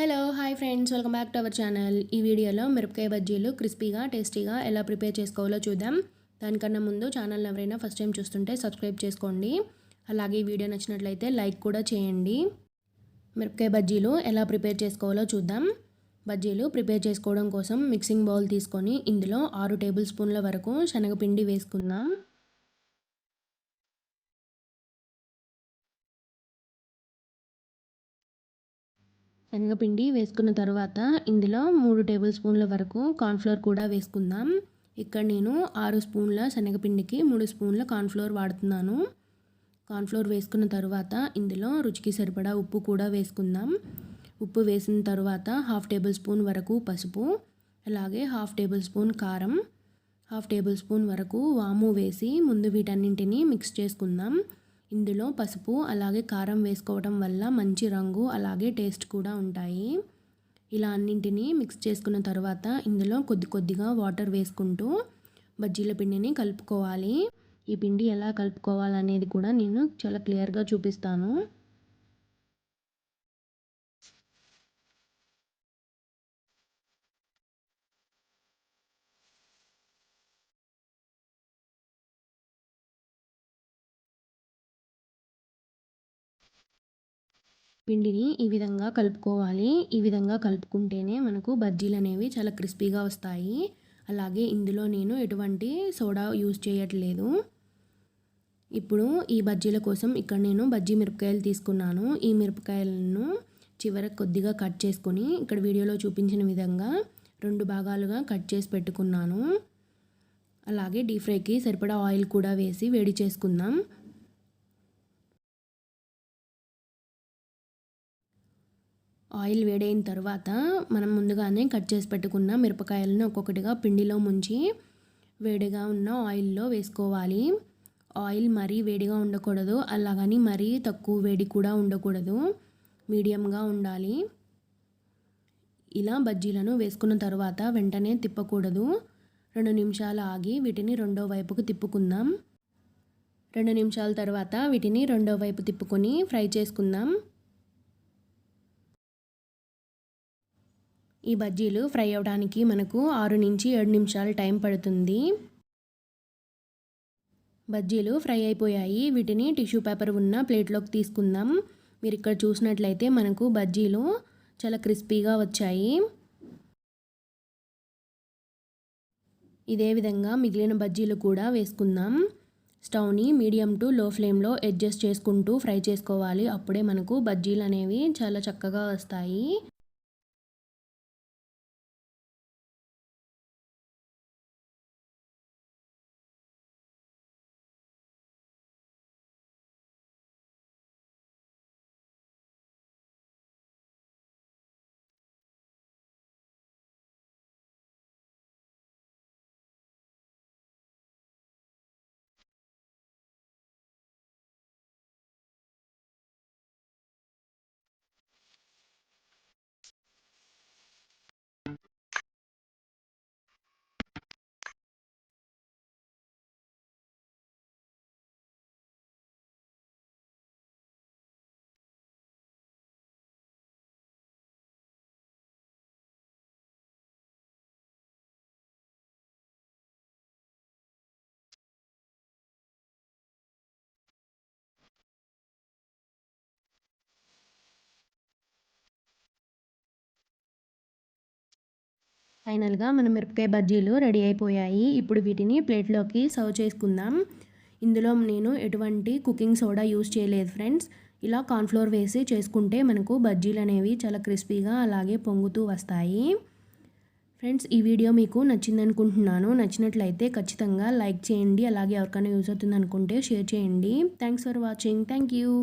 Hello hi friends, welcome back to our channel. ఈ వీడియోలో మిరపకాయ బజ్జీలు క్రిస్పీగా టేస్టీగా ఎలా ప్రిపేర్ చేసుకోవాలో చూద్దాం. దానికన్నా ముందు ఛానల్ ఎవరైనా ఫస్ట్ టైం చూస్తుంటే సబ్స్క్రైబ్ చేసుకోండి. అలాగే ఈ వీడియో నచ్చినట్లయితే లైక్ కూడా చేయండి. మిరపకాయ బజ్జీలు ఎలా ప్రిపేర్ చేసుకోవాలో చూద్దాం. బజ్జీలు ప్రిపేర్ చేసుకోవడం కోసం మిక్సింగ్ బౌల్ తీసుకొని ఇందులో 6 టేబుల్ స్పూన్ల వరకు శనగపిండి వేసుకుందాం. శనగపిండి వేసుకున్న తర్వాత ఇందులో 3 టేబుల్ స్పూన్ల వరకు కార్న్ఫ్లోర్ కూడా వేసుకుందాం. ఇక్కడ నేను 6 స్పూన్ల శనగపిండికి 3 స్పూన్ల కార్న్ఫ్లోర్ వాడుతున్నాను. కార్న్ఫ్లోర్ వేసుకున్న తర్వాత ఇందులో రుచికి సరిపడా ఉప్పు కూడా వేసుకుందాం. ఉప్పు వేసిన తర్వాత 1/2 టేబుల్ స్పూన్ వరకు పసుపు, అలాగే 1/2 టేబుల్ స్పూన్ కారం, 1/2 టేబుల్ స్పూన్ వరకు వాము వేసి ముందు వీటన్నింటినీ మిక్స్ చేసుకుందాం. ఇందులో పసుపు అలాగే కారం వేసుకోవడం వల్ల మంచి రంగు అలాగే టేస్ట్ కూడా ఉంటాయి. ఇలా అన్నింటినీ మిక్స్ చేసుకున్న తర్వాత ఇందులో కొద్ది కొద్దిగా వాటర్ వేసుకుంటూ బజ్జీల పిండిని కలుపుకోవాలి. ఈ పిండి ఎలా కలుపుకోవాలనేది కూడా నేను చాలా క్లియర్గా చూపిస్తాను. పిండిని ఈ విధంగా కలుపుకోవాలి. ఈ విధంగా కలుపుకుంటేనే మనకు బజ్జీలు అనేవి చాలా క్రిస్పీగా వస్తాయి. అలాగే ఇందులో నేను ఎటువంటి సోడా యూజ్ చేయట్లేదు. ఇప్పుడు ఈ బజ్జీల కోసం ఇక్కడ నేను బజ్జీ మిరపకాయలు తీసుకున్నాను. ఈ మిరపకాయలను చివరకు కొద్దిగా కట్ చేసుకొని ఇక్కడ వీడియోలో చూపించిన విధంగా 2 భాగాలుగా కట్ చేసి పెట్టుకున్నాను. అలాగే డీప్ ఫ్రైకి సరిపడా ఆయిల్ కూడా వేసి వేడి చేసుకుందాం. ఆయిల్ వేడైన తర్వాత మనం ముందుగానే కట్ చేసి పెట్టుకున్న మిరపకాయలను ఒక్కొక్కటిగా పిండిలో ముంచి వేడిగా ఉన్న ఆయిల్లో వేసుకోవాలి. ఆయిల్ మరీ వేడిగా ఉండకూడదు, అలాగని మరీ తక్కువ వేడి కూడా ఉండకూడదు, మీడియంగా ఉండాలి. ఇలా బజ్జీలను వేసుకున్న తర్వాత వెంటనే తిప్పకూడదు. 2 నిమిషాలు ఆగి వీటిని రెండో వైపుకు తిప్పుకుందాం. 2 నిమిషాల తర్వాత వీటిని రెండో వైపు తిప్పుకొని ఫ్రై చేసుకుందాం. ఈ బజ్జీలు ఫ్రై అవ్వడానికి మనకు 6 నుంచి 7 నిమిషాలు టైం పడుతుంది. బజ్జీలు ఫ్రై అయిపోయాయి. వీటిని టిష్యూ పేపర్ ఉన్న ప్లేట్లోకి తీసుకుందాం. మీరు ఇక్కడ చూసినట్లయితే మనకు బజ్జీలు చాలా క్రిస్పీగా వచ్చాయి. ఇదే విధంగా మిగిలిన బజ్జీలు కూడా వేసుకుందాం. స్టవ్ని మీడియం టు లో ఫ్లేమ్లో అడ్జస్ట్ చేసుకుంటూ ఫ్రై చేసుకోవాలి. అప్పుడే మనకు బజ్జీలు అనేవి చాలా చక్కగా వస్తాయి. ఫైనల్గా మన మిరపకాయ బజ్జీలు రెడీ అయిపోయాయి. ఇప్పుడు వీటిని ప్లేట్లోకి సర్వ్ చేసుకుందాం. ఇందులో నేను ఎటువంటి కుకింగ్ సోడా యూజ్ చేయలేదు ఫ్రెండ్స్. ఇలా కార్న్ఫ్లోర్ వేసి చేసుకుంటే మనకు బజ్జీలు అనేవి చాలా క్రిస్పీగా అలాగే పొంగుతూ వస్తాయి. ఫ్రెండ్స్, ఈ వీడియో మీకు నచ్చింది అనుకుంటున్నాను. నచ్చినట్లయితే ఖచ్చితంగా లైక్ చేయండి. అలాగే ఎవరికైనా యూజ్ అవుతుంది అనుకుంటే షేర్ చేయండి. Thanks for watching. Thank you.